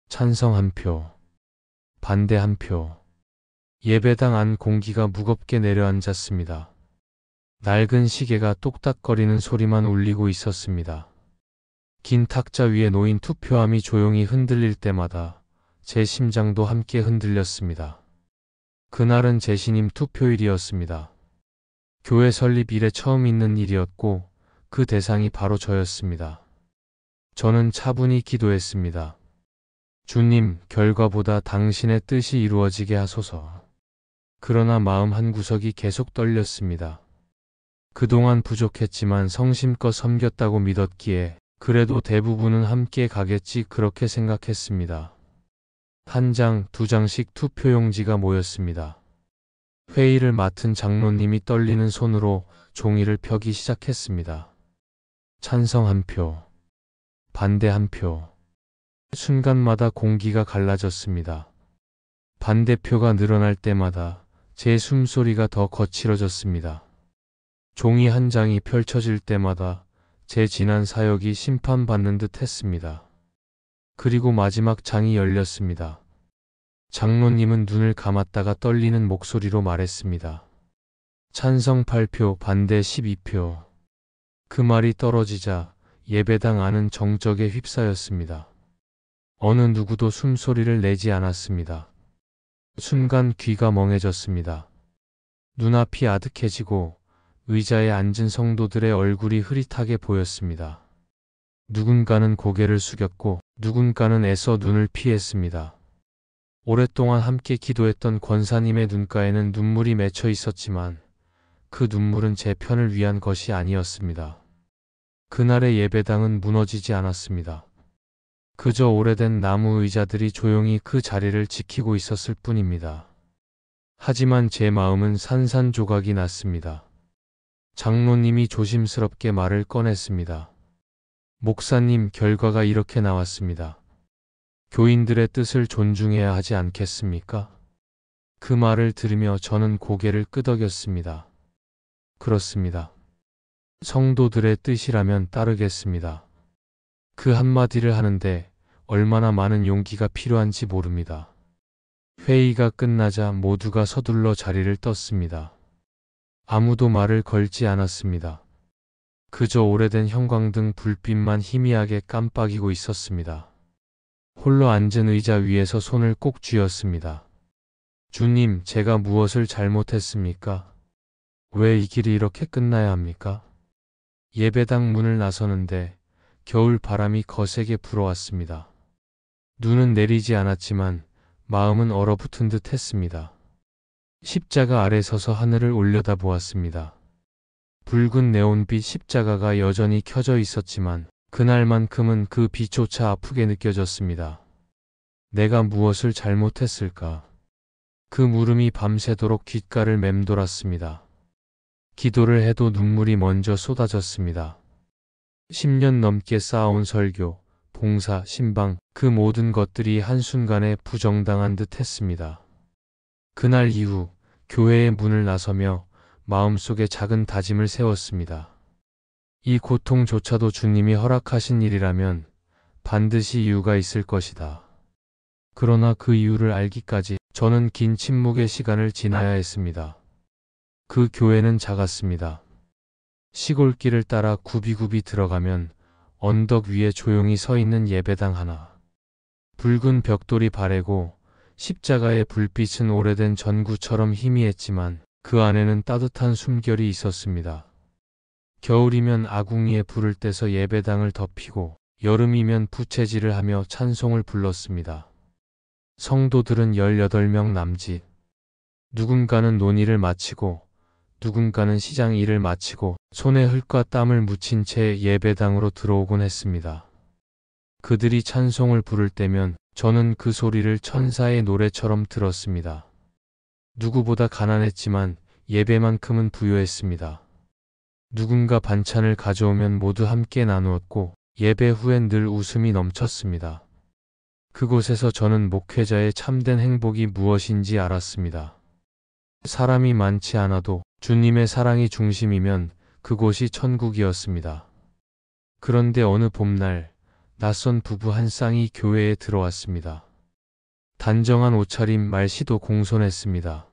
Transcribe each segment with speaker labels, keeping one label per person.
Speaker 1: 찬성 한 표, 반대 한 표. 예배당 안 공기가 무겁게 내려앉았습니다. 낡은 시계가 똑딱거리는 소리만 울리고 있었습니다. 긴 탁자 위에 놓인 투표함이 조용히 흔들릴 때마다 제 심장도 함께 흔들렸습니다. 그날은 제 신임 투표일이었습니다. 교회 설립 이래 처음 있는 일이었고 그 대상이 바로 저였습니다. 저는 차분히 기도했습니다. 주님, 결과보다 당신의 뜻이 이루어지게 하소서. 그러나 마음 한구석이 계속 떨렸습니다. 그동안 부족했지만 성심껏 섬겼다고 믿었기에 그래도 대부분은 함께 가겠지 그렇게 생각했습니다. 한 장, 두 장씩 투표용지가 모였습니다. 회의를 맡은 장로님이 떨리는 손으로 종이를 펴기 시작했습니다. 찬성 한 표, 반대 한 표. 순간마다 공기가 갈라졌습니다. 반대표가 늘어날 때마다 제 숨소리가 더 거칠어졌습니다. 종이 한 장이 펼쳐질 때마다 제 지난 사역이 심판받는 듯 했습니다. 그리고 마지막 장이 열렸습니다. 장로님은 눈을 감았다가 떨리는 목소리로 말했습니다. 찬성 8표, 반대 12표. 그 말이 떨어지자 예배당 안은 정적에 휩싸였습니다. 어느 누구도 숨소리를 내지 않았습니다. 순간 귀가 멍해졌습니다. 눈앞이 아득해지고 의자에 앉은 성도들의 얼굴이 흐릿하게 보였습니다. 누군가는 고개를 숙였고 누군가는 애써 눈을 피했습니다. 오랫동안 함께 기도했던 권사님의 눈가에는 눈물이 맺혀 있었지만 그 눈물은 제 편을 위한 것이 아니었습니다. 그날의 예배당은 무너지지 않았습니다. 그저 오래된 나무 의자들이 조용히 그 자리를 지키고 있었을 뿐입니다. 하지만 제 마음은 산산조각이 났습니다. 장로님이 조심스럽게 말을 꺼냈습니다. 목사님, 결과가 이렇게 나왔습니다. 교인들의 뜻을 존중해야 하지 않겠습니까? 그 말을 들으며 저는 고개를 끄덕였습니다. 그렇습니다. 성도들의 뜻이라면 따르겠습니다. 그 한마디를 하는데 얼마나 많은 용기가 필요한지 모릅니다. 회의가 끝나자 모두가 서둘러 자리를 떴습니다. 아무도 말을 걸지 않았습니다. 그저 오래된 형광등 불빛만 희미하게 깜빡이고 있었습니다. 홀로 앉은 의자 위에서 손을 꼭 쥐었습니다. 주님, 제가 무엇을 잘못했습니까? 왜 이 길이 이렇게 끝나야 합니까? 예배당 문을 나서는데 겨울 바람이 거세게 불어왔습니다. 눈은 내리지 않았지만 마음은 얼어붙은 듯 했습니다. 십자가 아래 서서 하늘을 올려다보았습니다. 붉은 네온빛 십자가가 여전히 켜져 있었지만 그날만큼은 그 빛조차 아프게 느껴졌습니다. 내가 무엇을 잘못했을까? 그 물음이 밤새도록 귓가를 맴돌았습니다. 기도를 해도 눈물이 먼저 쏟아졌습니다. 10년 넘게 쌓아온 설교, 봉사, 신방, 그 모든 것들이 한순간에 부정당한 듯 했습니다. 그날 이후 교회의 문을 나서며 마음속에 작은 다짐을 세웠습니다. 이 고통조차도 주님이 허락하신 일이라면 반드시 이유가 있을 것이다. 그러나 그 이유를 알기까지 저는 긴 침묵의 시간을 지나야 했습니다. 그 교회는 작았습니다. 시골길을 따라 굽이굽이 들어가면 언덕 위에 조용히 서 있는 예배당 하나. 붉은 벽돌이 바래고 십자가의 불빛은 오래된 전구처럼 희미했지만 그 안에는 따뜻한 숨결이 있었습니다. 겨울이면 아궁이에 불을 떼서 예배당을 덮이고 여름이면 부채질을 하며 찬송을 불렀습니다. 성도들은 18명 남짓. 누군가는 논의를 마치고 누군가는 시장 일을 마치고 손에 흙과 땀을 묻힌 채 예배당으로 들어오곤 했습니다. 그들이 찬송을 부를 때면 저는 그 소리를 천사의 노래처럼 들었습니다. 누구보다 가난했지만 예배만큼은 부유했습니다. 누군가 반찬을 가져오면 모두 함께 나누었고 예배 후엔 늘 웃음이 넘쳤습니다. 그곳에서 저는 목회자의 참된 행복이 무엇인지 알았습니다. 사람이 많지 않아도 주님의 사랑이 중심이면 그곳이 천국이었습니다. 그런데 어느 봄날 낯선 부부 한 쌍이 교회에 들어왔습니다. 단정한 옷차림, 말씨도 공손했습니다.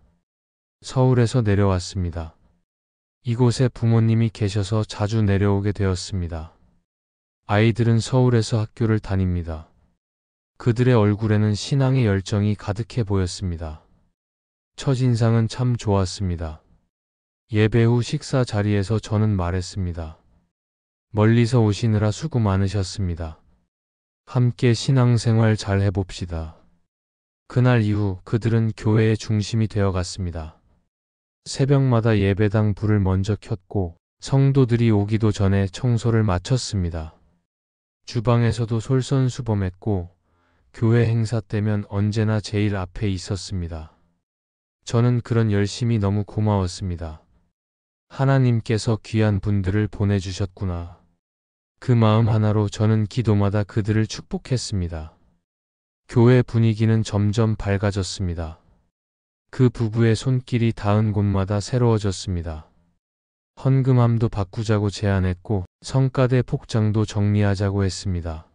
Speaker 1: 서울에서 내려왔습니다. 이곳에 부모님이 계셔서 자주 내려오게 되었습니다. 아이들은 서울에서 학교를 다닙니다. 그들의 얼굴에는 신앙의 열정이 가득해 보였습니다. 첫인상은 참 좋았습니다. 예배 후 식사 자리에서 저는 말했습니다. 멀리서 오시느라 수고 많으셨습니다. 함께 신앙생활 잘 해봅시다. 그날 이후 그들은 교회의 중심이 되어 갔습니다. 새벽마다 예배당 불을 먼저 켰고 성도들이 오기도 전에 청소를 마쳤습니다. 주방에서도 솔선수범했고 교회 행사 때면 언제나 제일 앞에 있었습니다. 저는 그런 열심이 너무 고마웠습니다. 하나님께서 귀한 분들을 보내주셨구나. 그 마음 하나로 저는 기도마다 그들을 축복했습니다. 교회 분위기는 점점 밝아졌습니다. 그 부부의 손길이 닿은 곳마다 새로워졌습니다. 헌금함도 바꾸자고 제안했고 성가대 복장도 정리하자고 했습니다.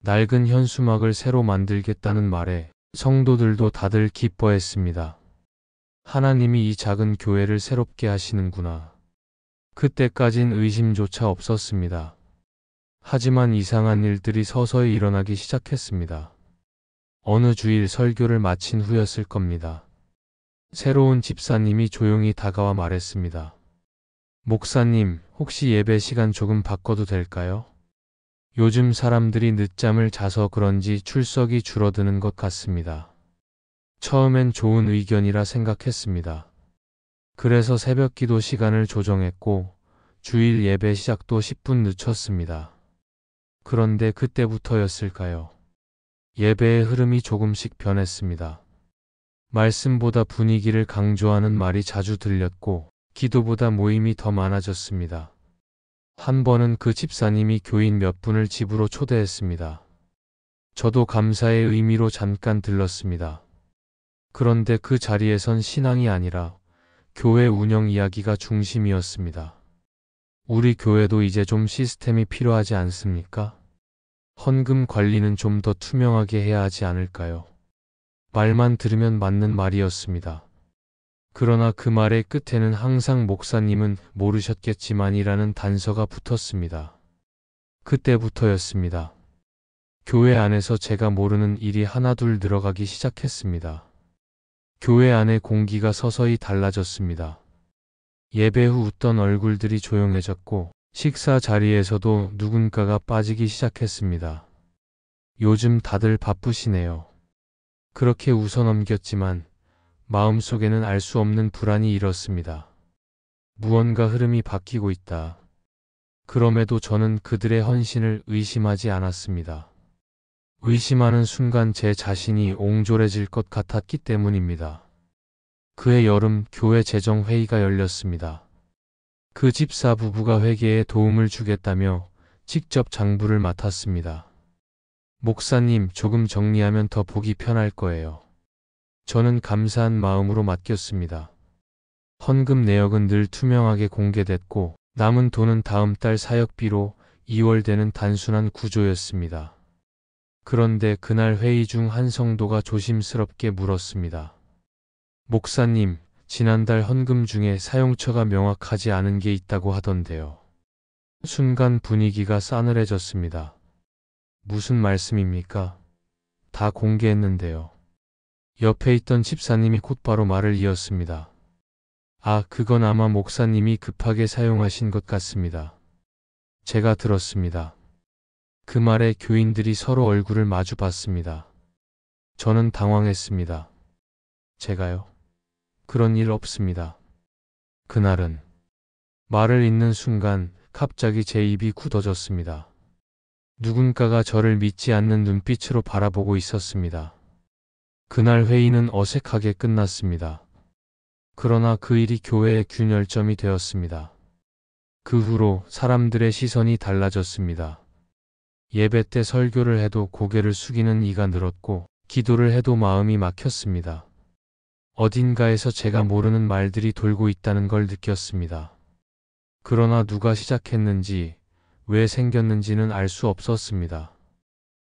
Speaker 1: 낡은 현수막을 새로 만들겠다는 말에 성도들도 다들 기뻐했습니다. 하나님이 이 작은 교회를 새롭게 하시는구나. 그때까진 의심조차 없었습니다. 하지만 이상한 일들이 서서히 일어나기 시작했습니다. 어느 주일 설교를 마친 후였을 겁니다. 새로운 집사님이 조용히 다가와 말했습니다. 목사님, 혹시 예배 시간 조금 바꿔도 될까요? 요즘 사람들이 늦잠을 자서 그런지 출석이 줄어드는 것 같습니다. 처음엔 좋은 의견이라 생각했습니다. 그래서 새벽 기도 시간을 조정했고 주일 예배 시작도 10분 늦췄습니다. 그런데 그때부터였을까요? 예배의 흐름이 조금씩 변했습니다. 말씀보다 분위기를 강조하는 말이 자주 들렸고 기도보다 모임이 더 많아졌습니다. 한 번은 그 집사님이 교인 몇 분을 집으로 초대했습니다. 저도 감사의 의미로 잠깐 들렀습니다. 그런데 그 자리에선 신앙이 아니라 교회 운영 이야기가 중심이었습니다. 우리 교회도 이제 좀 시스템이 필요하지 않습니까? 헌금 관리는 좀 더 투명하게 해야 하지 않을까요? 말만 들으면 맞는 말이었습니다. 그러나 그 말의 끝에는 항상 목사님은 모르셨겠지만이라는 단서가 붙었습니다. 그때부터였습니다. 교회 안에서 제가 모르는 일이 하나둘 늘어가기 시작했습니다. 교회 안의 공기가 서서히 달라졌습니다. 예배 후 웃던 얼굴들이 조용해졌고 식사 자리에서도 누군가가 빠지기 시작했습니다. 요즘 다들 바쁘시네요. 그렇게 웃어넘겼지만 마음속에는 알 수 없는 불안이 일었습니다. 무언가 흐름이 바뀌고 있다. 그럼에도 저는 그들의 헌신을 의심하지 않았습니다. 의심하는 순간 제 자신이 옹졸해질 것 같았기 때문입니다. 그해 여름 교회 재정회의가 열렸습니다. 그 집사 부부가 회계에 도움을 주겠다며 직접 장부를 맡았습니다. 목사님, 조금 정리하면 더 보기 편할 거예요. 저는 감사한 마음으로 맡겼습니다. 헌금 내역은 늘 투명하게 공개됐고 남은 돈은 다음 달 사역비로 2월 되는 단순한 구조였습니다. 그런데 그날 회의 중 한 성도가 조심스럽게 물었습니다. 목사님, 지난달 헌금 중에 사용처가 명확하지 않은 게 있다고 하던데요. 순간 분위기가 싸늘해졌습니다. 무슨 말씀입니까? 다 공개했는데요. 옆에 있던 집사님이 곧바로 말을 이었습니다. 아, 그건 아마 목사님이 급하게 사용하신 것 같습니다. 제가 들었습니다. 그 말에 교인들이 서로 얼굴을 마주 봤습니다. 저는 당황했습니다. 제가요? 그런 일 없습니다. 그날은 말을 잇는 순간 갑자기 제 입이 굳어졌습니다. 누군가가 저를 믿지 않는 눈빛으로 바라보고 있었습니다. 그날 회의는 어색하게 끝났습니다. 그러나 그 일이 교회의 균열점이 되었습니다. 그 후로 사람들의 시선이 달라졌습니다. 예배 때 설교를 해도 고개를 숙이는 이가 늘었고 기도를 해도 마음이 막혔습니다. 어딘가에서 제가 모르는 말들이 돌고 있다는 걸 느꼈습니다. 그러나 누가 시작했는지, 왜 생겼는지는 알 수 없었습니다.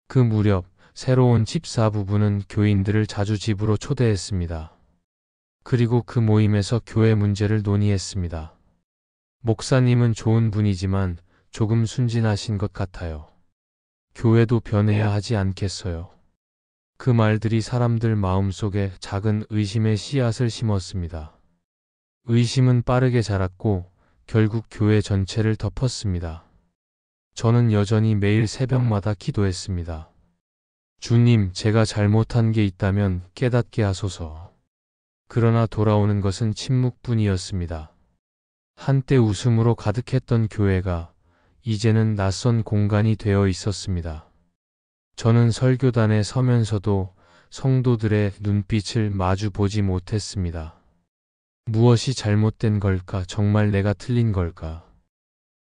Speaker 1: 그 무렵 새로운 집사 부부는 교인들을 자주 집으로 초대했습니다. 그리고 그 모임에서 교회 문제를 논의했습니다. 목사님은 좋은 분이지만 조금 순진하신 것 같아요. 교회도 변해야 하지 않겠어요. 그 말들이 사람들 마음속에 작은 의심의 씨앗을 심었습니다. 의심은 빠르게 자랐고 결국 교회 전체를 덮었습니다. 저는 여전히 매일 새벽마다 기도했습니다. 주님, 제가 잘못한 게 있다면 깨닫게 하소서. 그러나 돌아오는 것은 침묵뿐이었습니다. 한때 웃음으로 가득했던 교회가 이제는 낯선 공간이 되어 있었습니다. 저는 설교단에 서면서도 성도들의 눈빛을 마주 보지 못했습니다. 무엇이 잘못된 걸까? 정말 내가 틀린 걸까?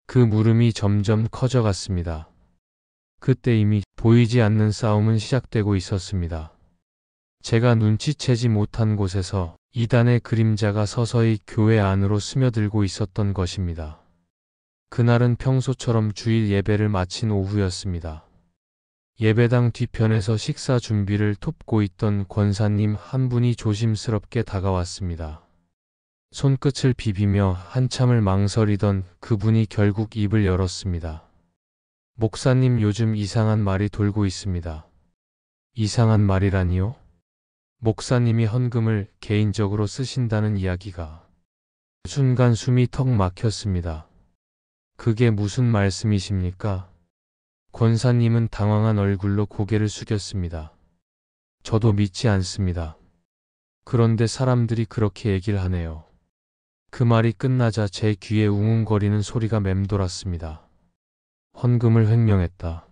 Speaker 1: 그 물음이 점점 커져갔습니다. 그때 이미 보이지 않는 싸움은 시작되고 있었습니다. 제가 눈치채지 못한 곳에서 이단의 그림자가 서서히 교회 안으로 스며들고 있었던 것입니다. 그날은 평소처럼 주일 예배를 마친 오후였습니다. 예배당 뒤편에서 식사 준비를 돕고 있던 권사님 한 분이 조심스럽게 다가왔습니다. 손끝을 비비며 한참을 망설이던 그분이 결국 입을 열었습니다. 목사님, 요즘 이상한 말이 돌고 있습니다. 이상한 말이라니요? 목사님이 헌금을 개인적으로 쓰신다는 이야기가. 순간 숨이 턱 막혔습니다. 그게 무슨 말씀이십니까? 권사님은 당황한 얼굴로 고개를 숙였습니다. 저도 믿지 않습니다. 그런데 사람들이 그렇게 얘기를 하네요. 그 말이 끝나자 제 귀에 웅웅거리는 소리가 맴돌았습니다. 헌금을 횡령했다.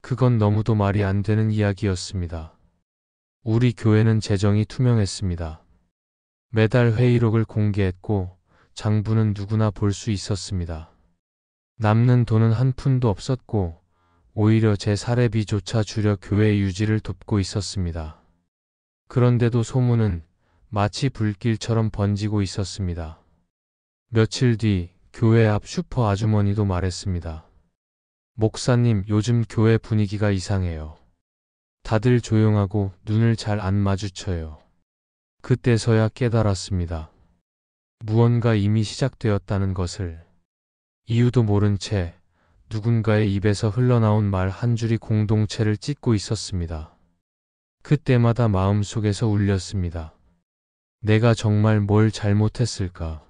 Speaker 1: 그건 너무도 말이 안 되는 이야기였습니다. 우리 교회는 재정이 투명했습니다. 매달 회의록을 공개했고 장부는 누구나 볼 수 있었습니다. 남는 돈은 한 푼도 없었고 오히려 제 사례비조차 줄여 교회 유지를 돕고 있었습니다. 그런데도 소문은 마치 불길처럼 번지고 있었습니다. 며칠 뒤 교회 앞 슈퍼 아주머니도 말했습니다. 목사님, 요즘 교회 분위기가 이상해요. 다들 조용하고 눈을 잘 안 마주쳐요. 그때서야 깨달았습니다. 무언가 이미 시작되었다는 것을. 이유도 모른 채 누군가의 입에서 흘러나온 말 한 줄이 공동체를 찢고 있었습니다. 그때마다 마음속에서 울렸습니다. 내가 정말 뭘 잘못했을까?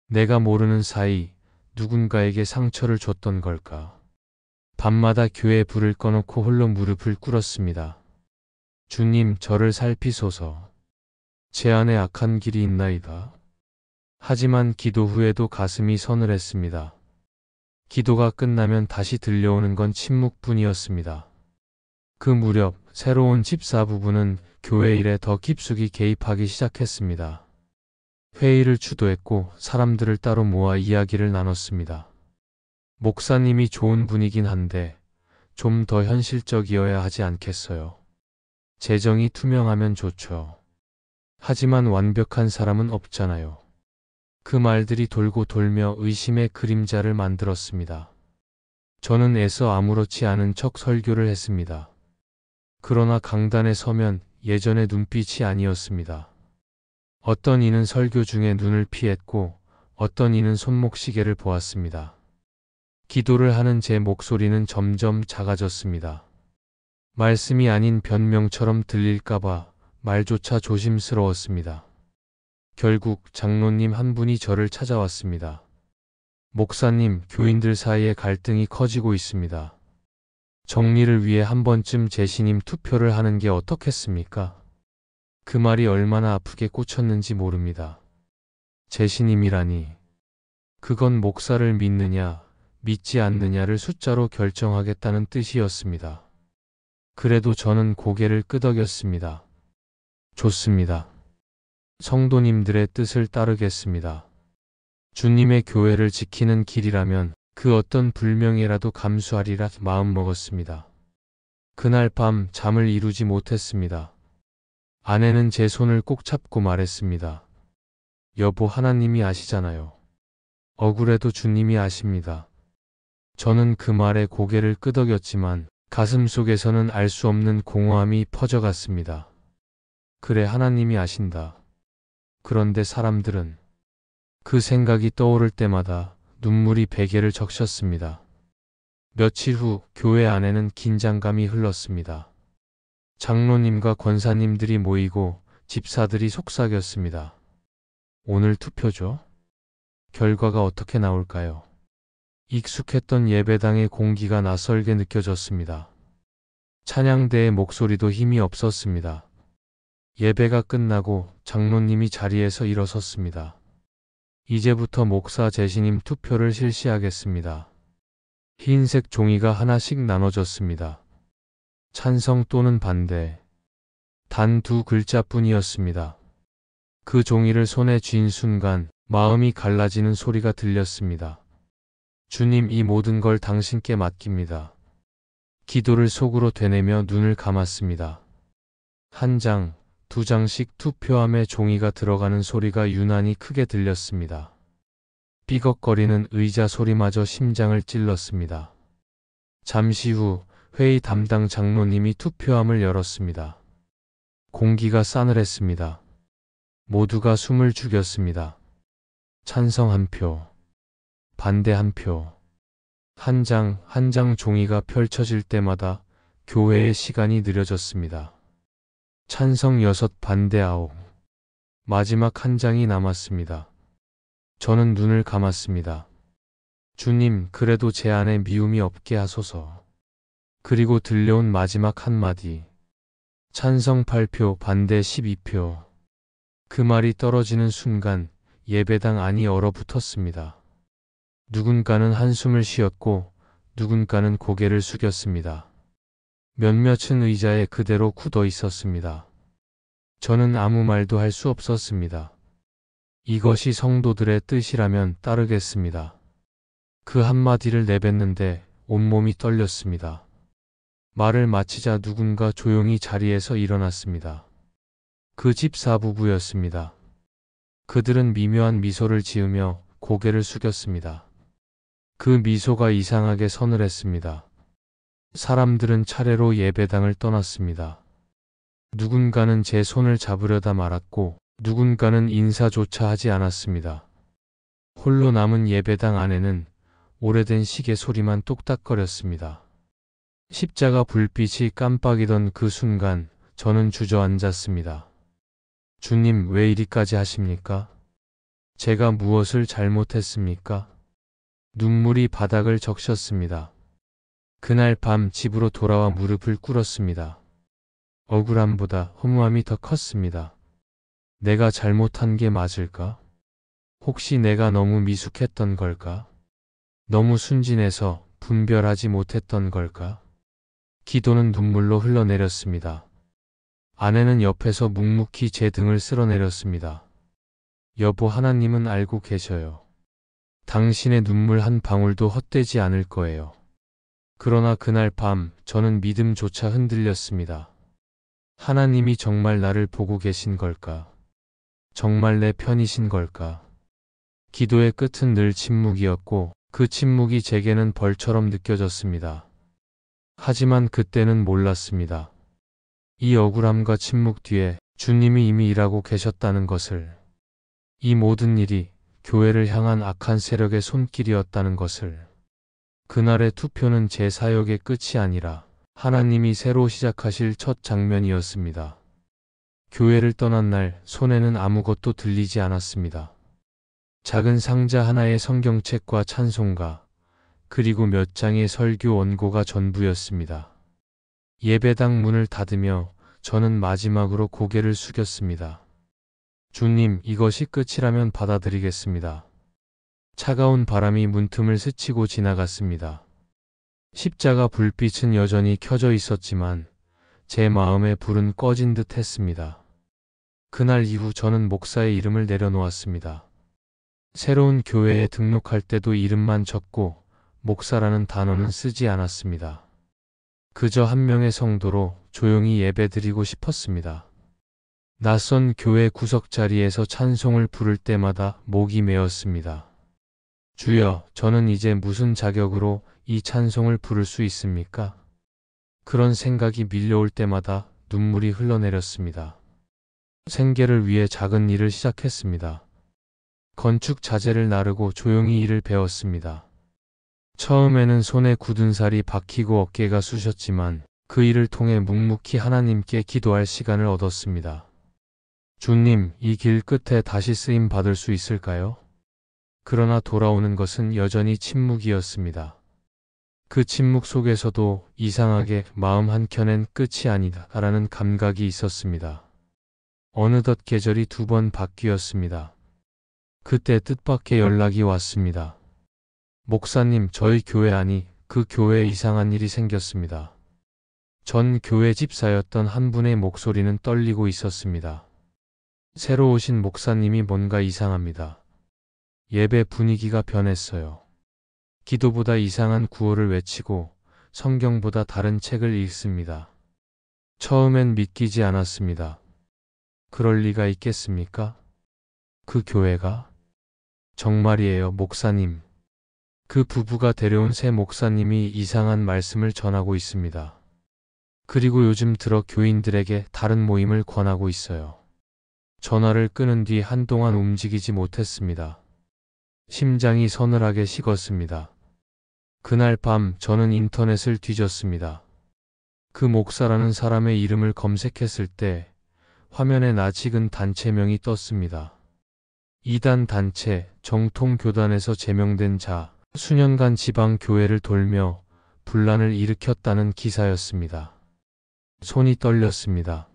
Speaker 1: 내가 모르는 사이 누군가에게 상처를 줬던 걸까? 밤마다 교회에 불을 꺼놓고 홀로 무릎을 꿇었습니다. 주님, 저를 살피소서. 제 안에 악한 길이 있나이다. 하지만 기도 후에도 가슴이 서늘했습니다. 기도가 끝나면 다시 들려오는 건 침묵뿐이었습니다. 그 무렵 새로운 집사 부부는 교회 일에 더 깊숙이 개입하기 시작했습니다. 회의를 주도했고 사람들을 따로 모아 이야기를 나눴습니다. 목사님이 좋은 분이긴 한데 좀 더 현실적이어야 하지 않겠어요? 재정이 투명하면 좋죠. 하지만 완벽한 사람은 없잖아요. 그 말들이 돌고 돌며 의심의 그림자를 만들었습니다. 저는 애써 아무렇지 않은 척 설교를 했습니다. 그러나 강단에 서면 예전의 눈빛이 아니었습니다. 어떤 이는 설교 중에 눈을 피했고 어떤 이는 손목시계를 보았습니다. 기도를 하는 제 목소리는 점점 작아졌습니다. 말씀이 아닌 변명처럼 들릴까봐 말조차 조심스러웠습니다. 결국 장로님 한 분이 저를 찾아왔습니다. 목사님, 교인들 사이에 갈등이 커지고 있습니다. 정리를 위해 한 번쯤 재신임 투표를 하는 게 어떻겠습니까? 그 말이 얼마나 아프게 꽂혔는지 모릅니다. 재신임이라니. 그건 목사를 믿느냐, 믿지 않느냐를 숫자로 결정하겠다는 뜻이었습니다. 그래도 저는 고개를 끄덕였습니다. 좋습니다. 성도님들의 뜻을 따르겠습니다. 주님의 교회를 지키는 길이라면 그 어떤 불명예라도 감수하리라 마음먹었습니다. 그날 밤 잠을 이루지 못했습니다. 아내는 제 손을 꼭 잡고 말했습니다. 여보, 하나님이 아시잖아요. 억울해도 주님이 아십니다. 저는 그 말에 고개를 끄덕였지만 가슴 속에서는 알 수 없는 공허함이 퍼져갔습니다. 그래, 하나님이 아신다. 그런데 사람들은 그 생각이 떠오를 때마다 눈물이 베개를 적셨습니다. 며칠 후 교회 안에는 긴장감이 흘렀습니다. 장로님과 권사님들이 모이고 집사들이 속삭였습니다. 오늘 투표죠? 결과가 어떻게 나올까요? 익숙했던 예배당의 공기가 낯설게 느껴졌습니다. 찬양대의 목소리도 힘이 없었습니다. 예배가 끝나고 장로님이 자리에서 일어섰습니다. 이제부터 목사 재신임 투표를 실시하겠습니다. 흰색 종이가 하나씩 나눠졌습니다. 찬성 또는 반대. 단 두 글자뿐이었습니다. 그 종이를 손에 쥔 순간 마음이 갈라지는 소리가 들렸습니다. 주님, 이 모든 걸 당신께 맡깁니다. 기도를 속으로 되뇌며 눈을 감았습니다. 한 장, 두 장씩 투표함에 종이가 들어가는 소리가 유난히 크게 들렸습니다. 삐걱거리는 의자 소리마저 심장을 찔렀습니다. 잠시 후 회의 담당 장로님이 투표함을 열었습니다. 공기가 싸늘했습니다. 모두가 숨을 죽였습니다. 찬성 한 표, 반대 한 표. 한 장 한 장 종이가 펼쳐질 때마다 교회의 시간이 느려졌습니다. 찬성 6, 반대 9. 마지막 한 장이 남았습니다. 저는 눈을 감았습니다. 주님, 그래도 제 안에 미움이 없게 하소서. 그리고 들려온 마지막 한마디. 찬성 8표, 반대 12표. 그 말이 떨어지는 순간 예배당 안이 얼어붙었습니다. 누군가는 한숨을 쉬었고 누군가는 고개를 숙였습니다. 몇몇은 의자에 그대로 굳어 있었습니다. 저는 아무 말도 할 수 없었습니다. 이것이 성도들의 뜻이라면 따르겠습니다. 그 한마디를 내뱉는데 온몸이 떨렸습니다. 말을 마치자 누군가 조용히 자리에서 일어났습니다. 그 집사 부부였습니다. 그들은 미묘한 미소를 지으며 고개를 숙였습니다. 그 미소가 이상하게 서늘했습니다. 사람들은 차례로 예배당을 떠났습니다. 누군가는 제 손을 잡으려다 말았고 누군가는 인사조차 하지 않았습니다. 홀로 남은 예배당 안에는 오래된 시계 소리만 똑딱거렸습니다. 십자가 불빛이 깜빡이던 그 순간 저는 주저앉았습니다. 주님, 왜 이리까지 하십니까? 제가 무엇을 잘못했습니까? 눈물이 바닥을 적셨습니다. 그날 밤 집으로 돌아와 무릎을 꿇었습니다. 억울함보다 허무함이 더 컸습니다. 내가 잘못한 게 맞을까? 혹시 내가 너무 미숙했던 걸까? 너무 순진해서 분별하지 못했던 걸까? 기도는 눈물로 흘러내렸습니다. 아내는 옆에서 묵묵히 제 등을 쓸어내렸습니다. 여보, 하나님은 알고 계셔요. 당신의 눈물 한 방울도 헛되지 않을 거예요. 그러나 그날 밤 저는 믿음조차 흔들렸습니다. 하나님이 정말 나를 보고 계신 걸까? 정말 내 편이신 걸까? 기도의 끝은 늘 침묵이었고 그 침묵이 제게는 벌처럼 느껴졌습니다. 하지만 그때는 몰랐습니다. 이 억울함과 침묵 뒤에 주님이 이미 일하고 계셨다는 것을, 이 모든 일이 교회를 향한 악한 세력의 손길이었다는 것을. 그날의 투표는 제 사역의 끝이 아니라 하나님이 새로 시작하실 첫 장면이었습니다. 교회를 떠난 날 손에는 아무것도 들리지 않았습니다. 작은 상자 하나의 성경책과 찬송가, 그리고 몇 장의 설교 원고가 전부였습니다. 예배당 문을 닫으며 저는 마지막으로 고개를 숙였습니다. 주님, 이것이 끝이라면 받아들이겠습니다. 차가운 바람이 문틈을 스치고 지나갔습니다. 십자가 불빛은 여전히 켜져 있었지만 제 마음의 불은 꺼진 듯 했습니다. 그날 이후 저는 목사의 이름을 내려놓았습니다. 새로운 교회에 등록할 때도 이름만 적고 목사라는 단어는 쓰지 않았습니다. 그저 한 명의 성도로 조용히 예배드리고 싶었습니다. 낯선 교회 구석자리에서 찬송을 부를 때마다 목이 메었습니다. 주여, 저는 이제 무슨 자격으로 이 찬송을 부를 수 있습니까? 그런 생각이 밀려올 때마다 눈물이 흘러내렸습니다. 생계를 위해 작은 일을 시작했습니다. 건축 자재를 나르고 조용히 일을 배웠습니다. 처음에는 손에 굳은 살이 박히고 어깨가 쑤셨지만 그 일을 통해 묵묵히 하나님께 기도할 시간을 얻었습니다. 주님, 이 길 끝에 다시 쓰임 받을 수 있을까요? 그러나 돌아오는 것은 여전히 침묵이었습니다. 그 침묵 속에서도 이상하게 마음 한켠엔 끝이 아니다라는 감각이 있었습니다. 어느덧 계절이 2번 바뀌었습니다. 그때 뜻밖의 연락이 왔습니다. 목사님, 저희 교회 안이 그 교회에 이상한 일이 생겼습니다. 전 교회 집사였던 한 분의 목소리는 떨리고 있었습니다. 새로 오신 목사님이 뭔가 이상합니다. 예배 분위기가 변했어요. 기도보다 이상한 구호를 외치고 성경보다 다른 책을 읽습니다. 처음엔 믿기지 않았습니다. 그럴 리가 있겠습니까? 그 교회가? 정말이에요, 목사님. 그 부부가 데려온 새 목사님이 이상한 말씀을 전하고 있습니다. 그리고 요즘 들어 교인들에게 다른 모임을 권하고 있어요. 전화를 끊은 뒤 한동안 움직이지 못했습니다. 심장이 서늘하게 식었습니다. 그날 밤 저는 인터넷을 뒤졌습니다. 그 목사라는 사람의 이름을 검색했을 때 화면에 낯익은 단체명이 떴습니다. 이단 단체, 정통교단에서 제명된 자, 수년간 지방 교회를 돌며 분란을 일으켰다는 기사였습니다. 손이 떨렸습니다.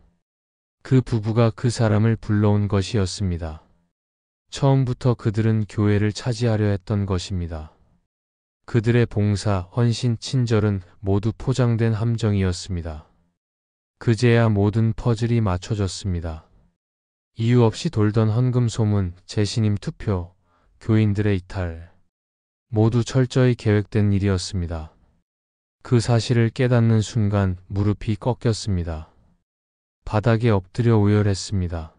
Speaker 1: 그 부부가 그 사람을 불러온 것이었습니다. 처음부터 그들은 교회를 차지하려 했던 것입니다. 그들의 봉사, 헌신, 친절은 모두 포장된 함정이었습니다. 그제야 모든 퍼즐이 맞춰졌습니다. 이유 없이 돌던 헌금 소문, 재신임 투표, 교인들의 이탈. 모두 철저히 계획된 일이었습니다. 그 사실을 깨닫는 순간 무릎이 꺾였습니다. 바닥에 엎드려 오열했습니다.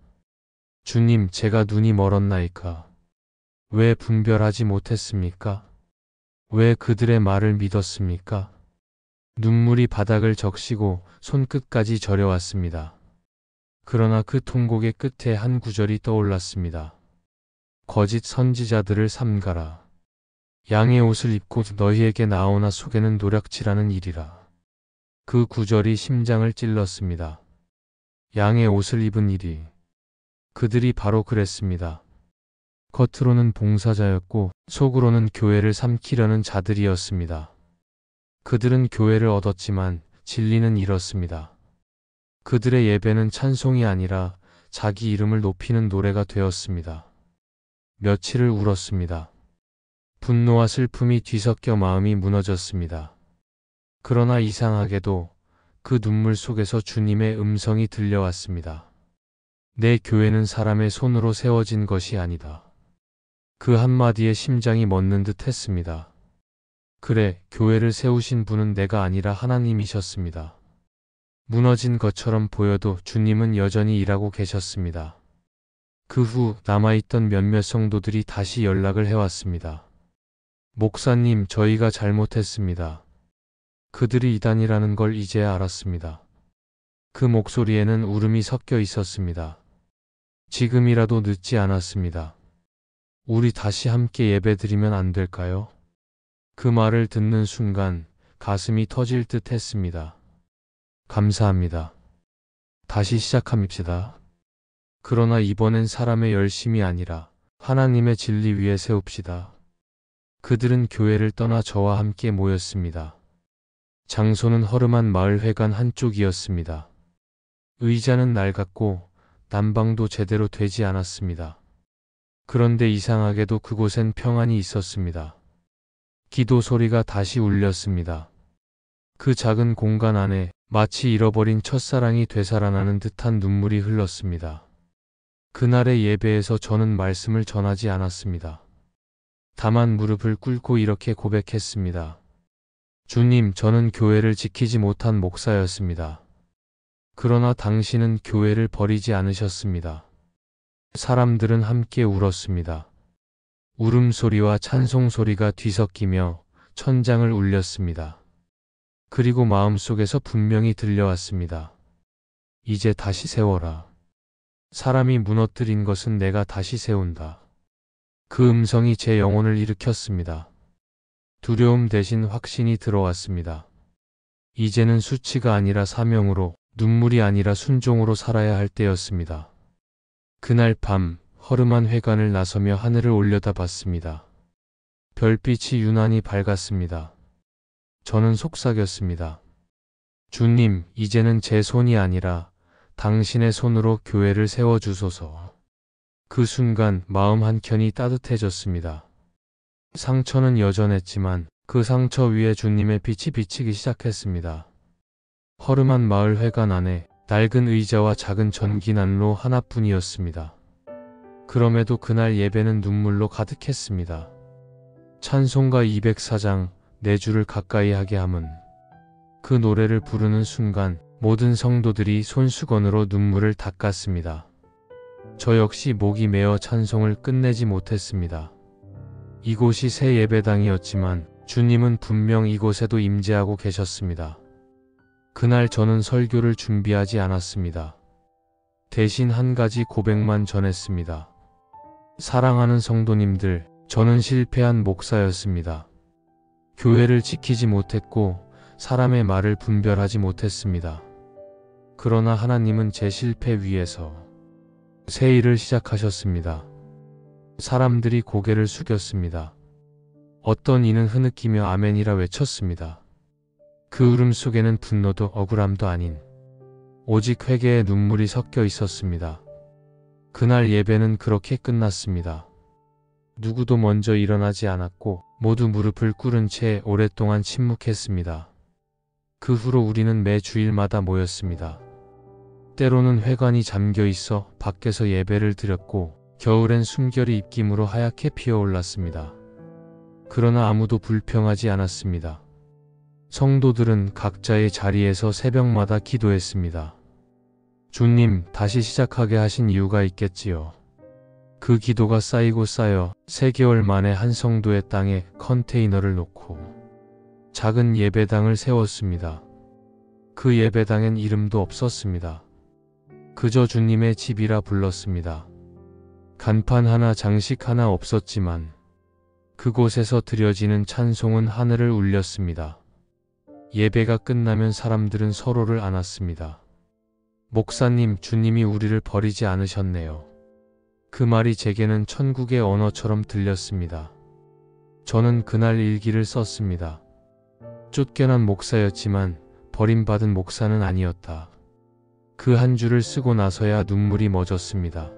Speaker 1: 주님, 제가 눈이 멀었나이까? 왜 분별하지 못했습니까? 왜 그들의 말을 믿었습니까? 눈물이 바닥을 적시고 손끝까지 저려왔습니다. 그러나 그 통곡의 끝에 한 구절이 떠올랐습니다. 거짓 선지자들을 삼가라. 양의 옷을 입고 너희에게 나오나 속에는 노략질하는 일이라. 그 구절이 심장을 찔렀습니다. 양의 옷을 입은 일이. 그들이 바로 그랬습니다. 겉으로는 봉사자였고 속으로는 교회를 삼키려는 자들이었습니다. 그들은 교회를 얻었지만 진리는 잃었습니다. 그들의 예배는 찬송이 아니라 자기 이름을 높이는 노래가 되었습니다. 며칠을 울었습니다. 분노와 슬픔이 뒤섞여 마음이 무너졌습니다. 그러나 이상하게도 그 눈물 속에서 주님의 음성이 들려왔습니다. 내 교회는 사람의 손으로 세워진 것이 아니다. 그 한마디에 심장이 멎는 듯 했습니다. 그래, 교회를 세우신 분은 내가 아니라 하나님이셨습니다. 무너진 것처럼 보여도 주님은 여전히 일하고 계셨습니다. 그 후 남아있던 몇몇 성도들이 다시 연락을 해왔습니다. 목사님, 저희가 잘못했습니다. 그들이 이단이라는 걸 이제야 알았습니다. 그 목소리에는 울음이 섞여 있었습니다. 지금이라도 늦지 않았습니다. 우리 다시 함께 예배드리면 안 될까요? 그 말을 듣는 순간 가슴이 터질 듯 했습니다. 감사합니다. 다시 시작합시다. 그러나 이번엔 사람의 열심이 아니라 하나님의 진리 위에 세웁시다. 그들은 교회를 떠나 저와 함께 모였습니다. 장소는 허름한 마을회관 한쪽이었습니다. 의자는 낡았고 난방도 제대로 되지 않았습니다. 그런데 이상하게도 그곳엔 평안이 있었습니다. 기도 소리가 다시 울렸습니다. 그 작은 공간 안에 마치 잃어버린 첫사랑이 되살아나는 듯한 눈물이 흘렀습니다. 그날의 예배에서 저는 말씀을 전하지 않았습니다. 다만 무릎을 꿇고 이렇게 고백했습니다. 주님, 저는 교회를 지키지 못한 목사였습니다. 그러나 당신은 교회를 버리지 않으셨습니다. 사람들은 함께 울었습니다. 울음소리와 찬송소리가 뒤섞이며 천장을 울렸습니다. 그리고 마음속에서 분명히 들려왔습니다. 이제 다시 세워라. 사람이 무너뜨린 것은 내가 다시 세운다. 그 음성이 제 영혼을 일으켰습니다. 두려움 대신 확신이 들어왔습니다. 이제는 수치가 아니라 사명으로, 눈물이 아니라 순종으로 살아야 할 때였습니다. 그날 밤 허름한 회관을 나서며 하늘을 올려다봤습니다. 별빛이 유난히 밝았습니다. 저는 속삭였습니다. 주님, 이제는 제 손이 아니라 당신의 손으로 교회를 세워주소서. 그 순간 마음 한켠이 따뜻해졌습니다. 상처는 여전했지만 그 상처 위에 주님의 빛이 비치기 시작했습니다. 허름한 마을 회관 안에 낡은 의자와 작은 전기난로 하나뿐이었습니다. 그럼에도 그날 예배는 눈물로 가득했습니다. 찬송가 204장 내 주를 가까이 하게 함은, 그 노래를 부르는 순간 모든 성도들이 손수건으로 눈물을 닦았습니다. 저 역시 목이 메어 찬송을 끝내지 못했습니다. 이곳이 새 예배당이었지만 주님은 분명 이곳에도 임재하고 계셨습니다. 그날 저는 설교를 준비하지 않았습니다. 대신 한 가지 고백만 전했습니다. 사랑하는 성도님들, 저는 실패한 목사였습니다. 교회를 지키지 못했고 사람의 말을 분별하지 못했습니다. 그러나 하나님은 제 실패 위에서 새 일을 시작하셨습니다. 사람들이 고개를 숙였습니다. 어떤 이는 흐느끼며 아멘이라 외쳤습니다. 그 울음 속에는 분노도 억울함도 아닌 오직 회개의 눈물이 섞여 있었습니다. 그날 예배는 그렇게 끝났습니다. 누구도 먼저 일어나지 않았고 모두 무릎을 꿇은 채 오랫동안 침묵했습니다. 그 후로 우리는 매 주일마다 모였습니다. 때로는 회관이 잠겨 있어 밖에서 예배를 드렸고 겨울엔 숨결이 입김으로 하얗게 피어올랐습니다. 그러나 아무도 불평하지 않았습니다. 성도들은 각자의 자리에서 새벽마다 기도했습니다. 주님, 다시 시작하게 하신 이유가 있겠지요. 그 기도가 쌓이고 쌓여 3개월 만에 한 성도의 땅에 컨테이너를 놓고 작은 예배당을 세웠습니다. 그 예배당엔 이름도 없었습니다. 그저 주님의 집이라 불렀습니다. 간판 하나, 장식 하나 없었지만 그곳에서 드려지는 찬송은 하늘을 울렸습니다. 예배가 끝나면 사람들은 서로를 안았습니다. 목사님, 주님이 우리를 버리지 않으셨네요. 그 말이 제게는 천국의 언어처럼 들렸습니다. 저는 그날 일기를 썼습니다. 쫓겨난 목사였지만 버림받은 목사는 아니었다. 그 한 줄을 쓰고 나서야 눈물이 멎었습니다.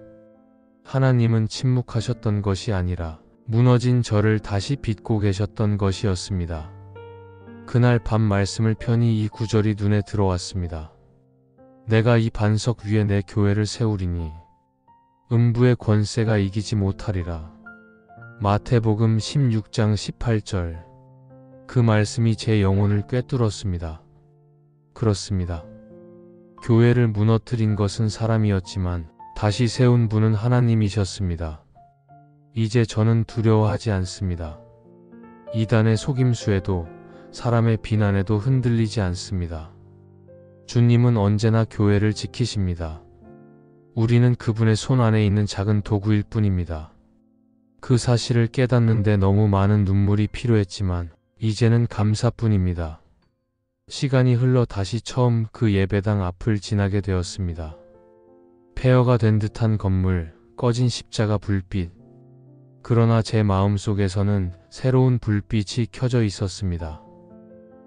Speaker 1: 하나님은 침묵하셨던 것이 아니라 무너진 저를 다시 빚고 계셨던 것이었습니다. 그날 밤 말씀을 펴니 이 구절이 눈에 들어왔습니다. 내가 이 반석 위에 내 교회를 세우리니 음부의 권세가 이기지 못하리라. 마태복음 16장 18절. 그 말씀이 제 영혼을 꿰뚫었습니다. 그렇습니다. 교회를 무너뜨린 것은 사람이었지만 다시 세운 분은 하나님이셨습니다. 이제 저는 두려워하지 않습니다. 이단의 속임수에도 사람의 비난에도 흔들리지 않습니다. 주님은 언제나 교회를 지키십니다. 우리는 그분의 손 안에 있는 작은 도구일 뿐입니다. 그 사실을 깨닫는데 너무 많은 눈물이 필요했지만 이제는 감사뿐입니다. 시간이 흘러 다시 처음 그 예배당 앞을 지나게 되었습니다. 폐허가 된 듯한 건물, 꺼진 십자가 불빛. 그러나 제 마음속에서는 새로운 불빛이 켜져 있었습니다.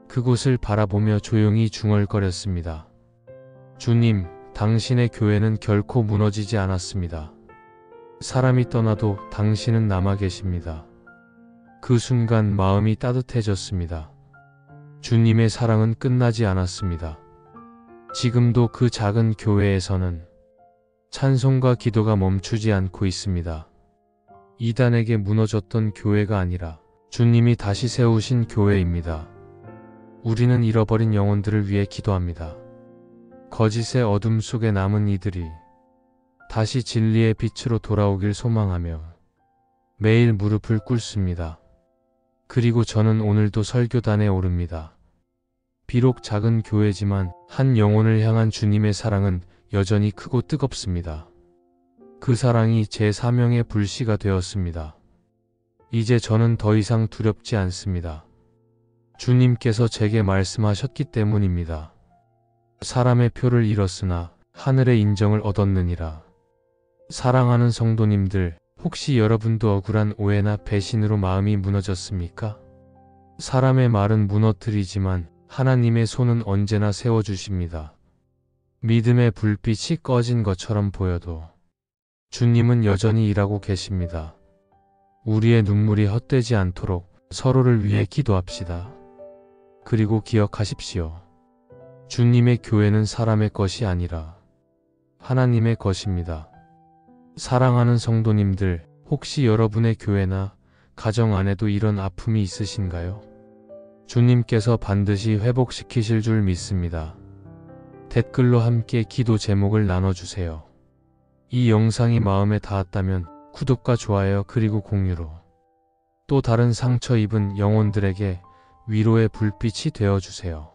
Speaker 1: 그곳을 바라보며 조용히 중얼거렸습니다. 주님, 당신의 교회는 결코 무너지지 않았습니다. 사람이 떠나도 당신은 남아 계십니다. 그 순간 마음이 따뜻해졌습니다. 주님의 사랑은 끝나지 않았습니다. 지금도 그 작은 교회에서는 찬송과 기도가 멈추지 않고 있습니다. 이단에게 무너졌던 교회가 아니라 주님이 다시 세우신 교회입니다. 우리는 잃어버린 영혼들을 위해 기도합니다. 거짓의 어둠 속에 남은 이들이 다시 진리의 빛으로 돌아오길 소망하며 매일 무릎을 꿇습니다. 그리고 저는 오늘도 설교단에 오릅니다. 비록 작은 교회지만 한 영혼을 향한 주님의 사랑은 여전히 크고 뜨겁습니다. 그 사랑이 제 사명의 불씨가 되었습니다. 이제 저는 더 이상 두렵지 않습니다. 주님께서 제게 말씀하셨기 때문입니다. 사람의 표를 잃었으나 하늘의 인정을 얻었느니라. 사랑하는 성도님들, 혹시 여러분도 억울한 오해나 배신으로 마음이 무너졌습니까? 사람의 말은 무너뜨리지만 하나님의 손은 언제나 세워주십니다. 믿음의 불빛이 꺼진 것처럼 보여도 주님은 여전히 일하고 계십니다. 우리의 눈물이 헛되지 않도록 서로를 위해 기도합시다. 그리고 기억하십시오. 주님의 교회는 사람의 것이 아니라 하나님의 것입니다. 사랑하는 성도님들, 혹시 여러분의 교회나 가정 안에도 이런 아픔이 있으신가요? 주님께서 반드시 회복시키실 줄 믿습니다. 댓글로 함께 기도 제목을 나눠주세요. 이 영상이 마음에 닿았다면 구독과 좋아요 그리고 공유로 또 다른 상처 입은 영혼들에게 위로의 불빛이 되어주세요.